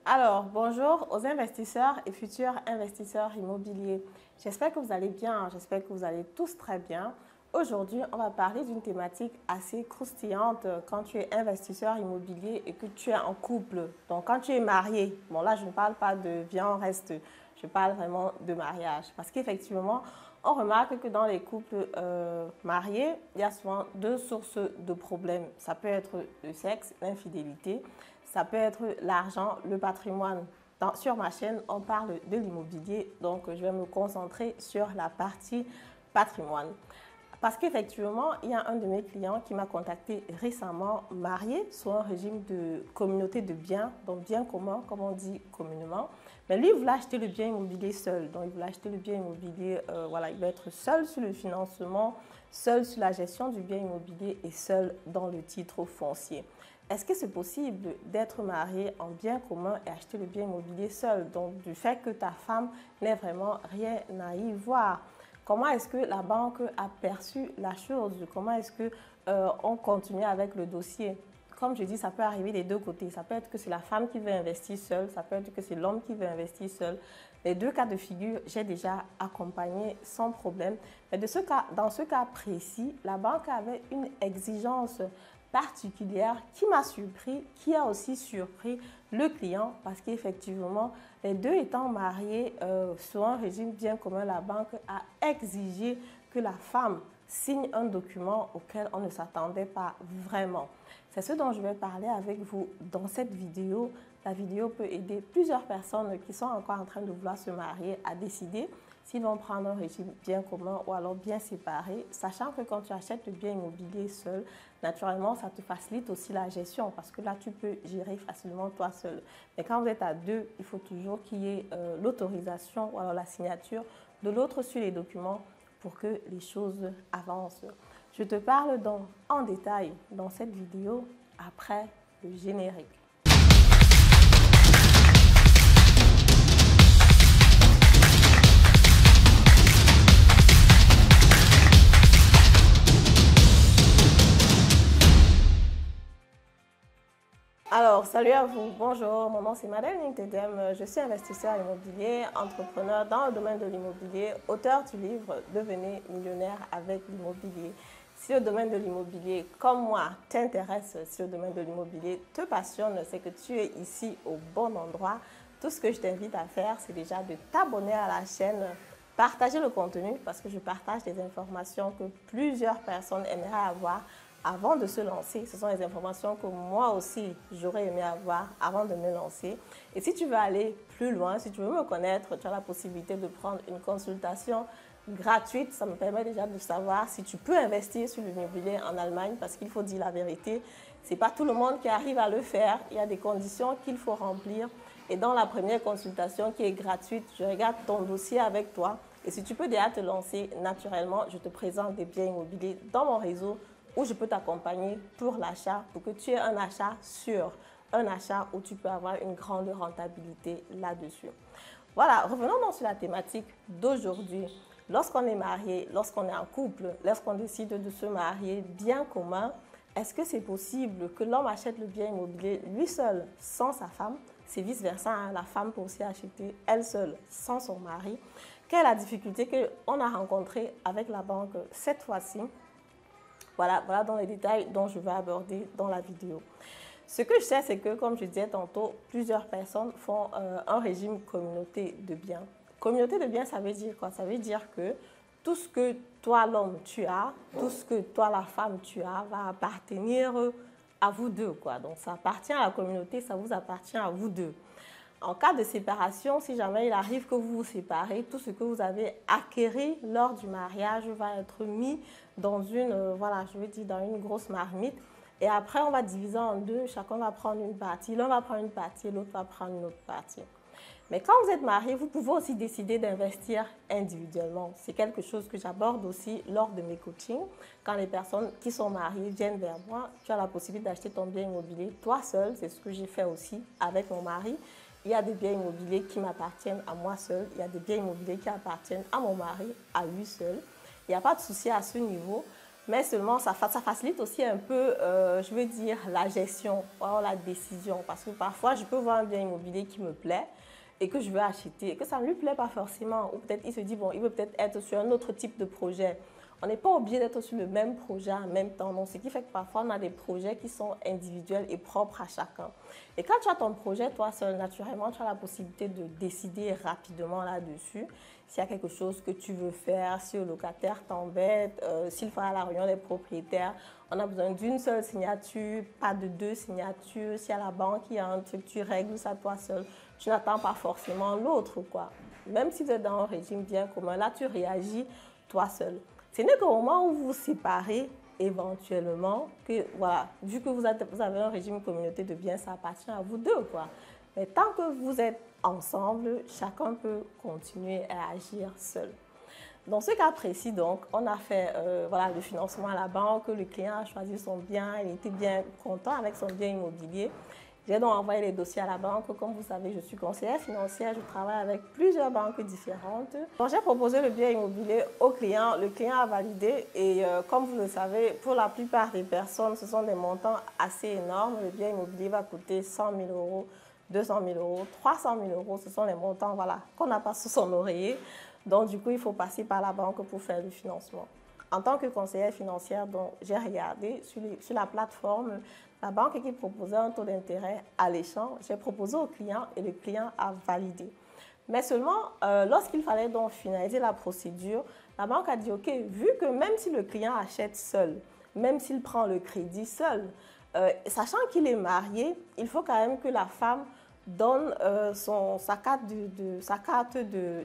Alors, bonjour aux investisseurs et futurs investisseurs immobiliers. J'espère que vous allez bien, j'espère que vous allez tous très bien. Aujourd'hui, on va parler d'une thématique assez croustillante quand tu es investisseur immobilier et que tu es en couple. Donc, quand tu es marié, bon là, je ne parle pas de viens, on reste, je parle vraiment de mariage. Parce qu'effectivement, on remarque que dans les couples mariés, il y a souvent deux sources de problèmes. Ça peut être le sexe, l'infidélité. Ça peut être l'argent, le patrimoine. Sur ma chaîne, on parle de l'immobilier, donc je vais me concentrer sur la partie patrimoine. Parce qu'effectivement, il y a un de mes clients qui m'a contacté récemment, marié, sous un régime de communauté de biens, donc bien commun, comme on dit communément. Mais lui, il voulait acheter le bien immobilier seul. Donc, il voulait acheter le bien immobilier, voilà, il va être seul sur le financement, seul sur la gestion du bien immobilier et seul dans le titre foncier. Est-ce que c'est possible d'être marié en bien commun et acheter le bien immobilier seul? Donc, du fait que ta femme n'ait vraiment rien à y voir. Comment est-ce que la banque a perçu la chose? Comment est-ce qu'on continue avec le dossier? Comme je dis, ça peut arriver des deux côtés. Ça peut être que c'est la femme qui veut investir seule, ça peut être que c'est l'homme qui veut investir seul. Les deux cas de figure, j'ai déjà accompagné sans problème. Mais dans ce cas précis, la banque avait une exigence particulière qui m'a surpris, qui a aussi surpris le client parce qu'effectivement, les deux étant mariés sur un régime bien commun, la banque a exigé que la femme signe un document auquel on ne s'attendait pas vraiment. C'est ce dont je vais parler avec vous dans cette vidéo. La vidéo peut aider plusieurs personnes qui sont encore en train de vouloir se marier à décider s'ils vont prendre un régime bien commun ou alors bien séparé, sachant que quand tu achètes le bien immobilier seul, naturellement, ça te facilite aussi la gestion parce que là, tu peux gérer facilement toi seul. Mais quand vous êtes à deux, il faut toujours qu'il y ait l'autorisation ou alors la signature de l'autre sur les documents pour que les choses avancent. Je te parle donc en détail dans cette vidéo après le générique. Alors, salut à vous, bonjour, mon nom c'est Madame Ntedem, je suis investisseur immobilier, entrepreneur dans le domaine de l'immobilier, auteur du livre Devenez millionnaire avec l'immobilier. Si le domaine de l'immobilier, comme moi, t'intéresse, si le domaine de l'immobilier te passionne, c'est que tu es ici au bon endroit. Tout ce que je t'invite à faire, c'est déjà de t'abonner à la chaîne, partager le contenu parce que je partage des informations que plusieurs personnes aimeraient avoir avant de se lancer. Ce sont les informations que moi aussi, j'aurais aimé avoir avant de me lancer. Et si tu veux aller plus loin, si tu veux me connaître, tu as la possibilité de prendre une consultation gratuite. Ça me permet déjà de savoir si tu peux investir sur l'immobilier en Allemagne parce qu'il faut dire la vérité. Ce n'est pas tout le monde qui arrive à le faire. Il y a des conditions qu'il faut remplir. Et dans la première consultation qui est gratuite, je regarde ton dossier avec toi. Et si tu peux déjà te lancer naturellement, je te présente des biens immobiliers dans mon réseau où je peux t'accompagner pour l'achat, pour que tu aies un achat sûr, un achat où tu peux avoir une grande rentabilité là-dessus. Voilà, revenons donc sur la thématique d'aujourd'hui. Lorsqu'on est marié, lorsqu'on est en couple, lorsqu'on décide de se marier bien commun, est-ce que c'est possible que l'homme achète le bien immobilier lui seul, sans sa femme? C'est vice-versa, hein? La femme peut aussi acheter elle seule, sans son mari. Quelle est la difficulté qu'on a rencontrée avec la banque cette fois-ci? Voilà dans les détails dont je vais aborder dans la vidéo. Ce que je sais, c'est que, comme je disais tantôt, plusieurs personnes font un régime communauté de biens. Communauté de biens, ça veut dire quoi? Ça veut dire que tout ce que toi, l'homme, tu as, tout ce que toi, la femme, tu as, va appartenir à vous deux, quoi. Donc, ça appartient à la communauté, ça vous appartient à vous deux. En cas de séparation, si jamais il arrive que vous vous séparez, tout ce que vous avez acquéri lors du mariage va être mis dans une, voilà, je veux dire, dans une grosse marmite. Et après, on va diviser en deux. Chacun va prendre une partie. L'un va prendre une partie, l'autre va prendre une autre partie. Mais quand vous êtes marié, vous pouvez aussi décider d'investir individuellement. C'est quelque chose que j'aborde aussi lors de mes coachings. Quand les personnes qui sont mariées viennent vers moi, tu as la possibilité d'acheter ton bien immobilier toi seul. C'est ce que j'ai fait aussi avec mon mari. Il y a des biens immobiliers qui m'appartiennent à moi seul. Il y a des biens immobiliers qui appartiennent à mon mari, à lui seul. Il n'y a pas de souci à ce niveau. Mais seulement, ça facilite aussi un peu, je veux dire, la gestion, la décision. Parce que parfois, je peux voir un bien immobilier qui me plaît et que je veux acheter, et que ça ne lui plaît pas forcément. Ou peut-être il se dit, bon, il veut peut-être être sur un autre type de projet. On n'est pas obligé d'être sur le même projet en même temps. Donc, ce qui fait que parfois, on a des projets qui sont individuels et propres à chacun. Et quand tu as ton projet, toi seul, naturellement, tu as la possibilité de décider rapidement là-dessus. S'il y a quelque chose que tu veux faire, si le locataire t'embête, s'il faut à la réunion des propriétaires, on a besoin d'une seule signature, pas de 2 signatures. Si à la banque, il y a un truc, tu règles ça toi seul. Tu n'attends pas forcément l'autre, quoi. Même si vous êtes dans un régime bien commun, là, tu réagis toi seul. Ce n'est qu'au moment où vous vous séparez, éventuellement, que, voilà, vu que vous avez un régime communauté de biens, ça appartient à vous deux, quoi. Mais tant que vous êtes ensemble, chacun peut continuer à agir seul. Dans ce cas précis, donc, on a fait voilà, le financement à la banque, le client a choisi son bien, il était bien content avec son bien immobilier. J'ai donc envoyé les dossiers à la banque. Comme vous savez, je suis conseillère financière, je travaille avec plusieurs banques différentes. Donc, j'ai proposé le bien immobilier au client, le client a validé et comme vous le savez, pour la plupart des personnes, ce sont des montants assez énormes. Le bien immobilier va coûter 100 000 euros, 200 000 euros, 300 000 euros. Ce sont les montants voilà, qu'on n'a pas sous son oreiller. Donc, du coup, il faut passer par la banque pour faire le financement. En tant que conseillère financière, j'ai regardé sur la plateforme la banque qui proposait un taux d'intérêt alléchant. J'ai proposé au client et le client a validé. Mais seulement, lorsqu'il fallait donc finaliser la procédure, la banque a dit, OK, vu que même si le client achète seul, même s'il prend le crédit seul, sachant qu'il est marié, il faut quand même que la femme donne sa carte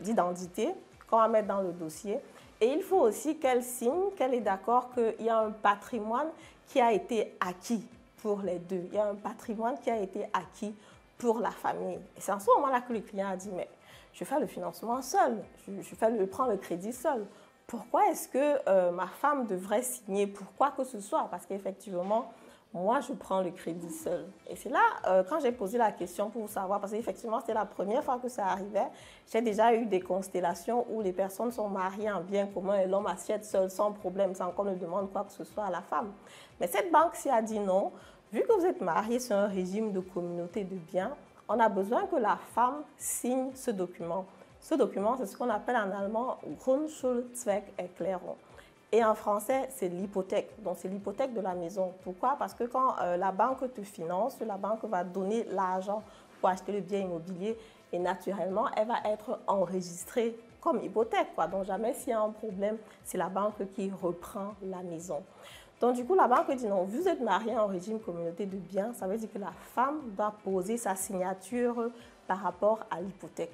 d'identité qu'on va mettre dans le dossier. Et il faut aussi qu'elle signe, qu'elle est d'accord qu'il y a un patrimoine qui a été acquis pour les deux. Il y a un patrimoine qui a été acquis pour la famille. Et c'est en ce moment-là que le client a dit, mais je fais le financement seul, je prends le crédit seul. Pourquoi est-ce que ma femme devrait signer pour quoi que ce soit? Parce qu'effectivement, moi, je prends le crédit seul. Et c'est là, quand j'ai posé la question pour savoir, parce qu'effectivement, c'était la première fois que ça arrivait, j'ai déjà eu des constellations où les personnes sont mariées en bien commun et l'homme assiette seul sans problème, sans qu'on ne demande quoi que ce soit à la femme. Mais cette banque-ci a dit non. Vu que vous êtes mariés sur un régime de communauté de biens, on a besoin que la femme signe ce document. Ce document, c'est ce qu'on appelle en allemand Grundschuldzweckerklärung. Et en français, c'est l'hypothèque. Donc, c'est l'hypothèque de la maison. Pourquoi? Parce que quand la banque te finance, la banque va donner l'argent pour acheter le bien immobilier et naturellement, elle va être enregistrée comme hypothèque, quoi. Donc, jamais s'il y a un problème, c'est la banque qui reprend la maison. Donc, du coup, la banque dit non, vous êtes marié en régime communauté de biens, ça veut dire que la femme doit poser sa signature par rapport à l'hypothèque.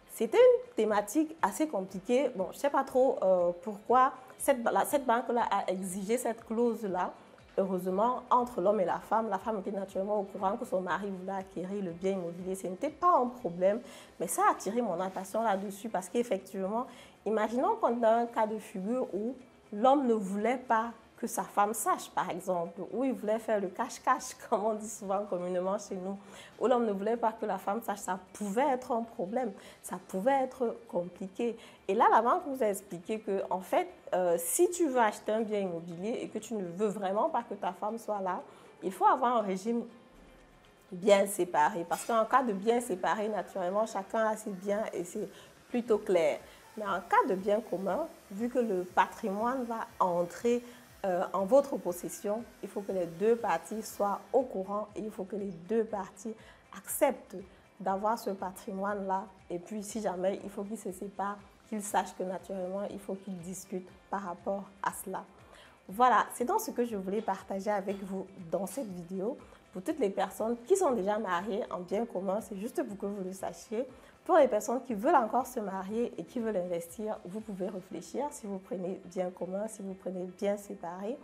C'était une thématique assez compliquée. Bon, je ne sais pas trop pourquoi cette banque-là a exigé cette clause-là. Heureusement, entre l'homme et la femme était naturellement au courant que son mari voulait acquérir le bien immobilier. Ce n'était pas un problème, mais ça a attiré mon attention là-dessus parce qu'effectivement, imaginons qu'on a un cas de figure où l'homme ne voulait pas que sa femme sache, par exemple, où il voulait faire le cache-cache, comme on dit souvent communément chez nous, où l'homme ne voulait pas que la femme sache, ça pouvait être un problème, ça pouvait être compliqué. Et là, la banque vous a expliqué que, en fait, si tu veux acheter un bien immobilier et que tu ne veux vraiment pas que ta femme soit là, il faut avoir un régime bien séparé. Parce qu'en cas de bien séparé, naturellement, chacun a ses biens et c'est plutôt clair. Mais en cas de bien commun, vu que le patrimoine va entrer en votre possession, il faut que les deux parties soient au courant et il faut que les deux parties acceptent d'avoir ce patrimoine-là. Et puis, si jamais il faut qu'ils se séparent, qu'ils sachent que naturellement, il faut qu'ils discutent par rapport à cela. Voilà, c'est donc ce que je voulais partager avec vous dans cette vidéo. Pour toutes les personnes qui sont déjà mariées en bien commun, c'est juste pour que vous le sachiez. Pour les personnes qui veulent encore se marier et qui veulent investir, vous pouvez réfléchir si vous prenez bien commun, si vous prenez bien séparé.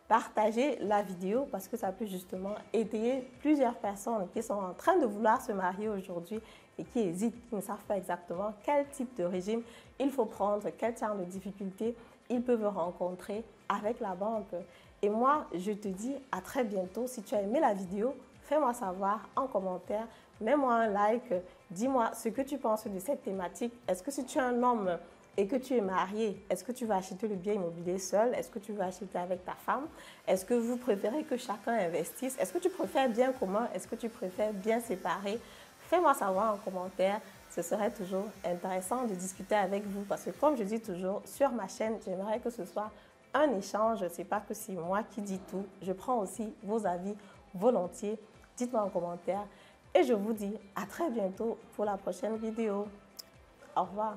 Partagez la vidéo parce que ça peut justement aider plusieurs personnes qui sont en train de vouloir se marier aujourd'hui et qui hésitent, qui ne savent pas exactement quel type de régime il faut prendre, quel genre de difficultés ils peuvent rencontrer avec la banque. Et moi, je te dis à très bientôt. Si tu as aimé la vidéo, fais-moi savoir en commentaire. Mets-moi un like, dis-moi ce que tu penses de cette thématique. Est-ce que si tu es un homme et que tu es marié, est-ce que tu vas acheter le bien immobilier seul? Est-ce que tu vas acheter avec ta femme? Est-ce que vous préférez que chacun investisse? Est-ce que tu préfères bien commun? Est-ce que tu préfères bien séparé? Fais-moi savoir en commentaire. Ce serait toujours intéressant de discuter avec vous parce que comme je dis toujours, sur ma chaîne, j'aimerais que ce soit un échange. Ce n'est pas que c'est moi qui dis tout. Je prends aussi vos avis volontiers. Dites-moi en commentaire. Et je vous dis à très bientôt pour la prochaine vidéo. Au revoir.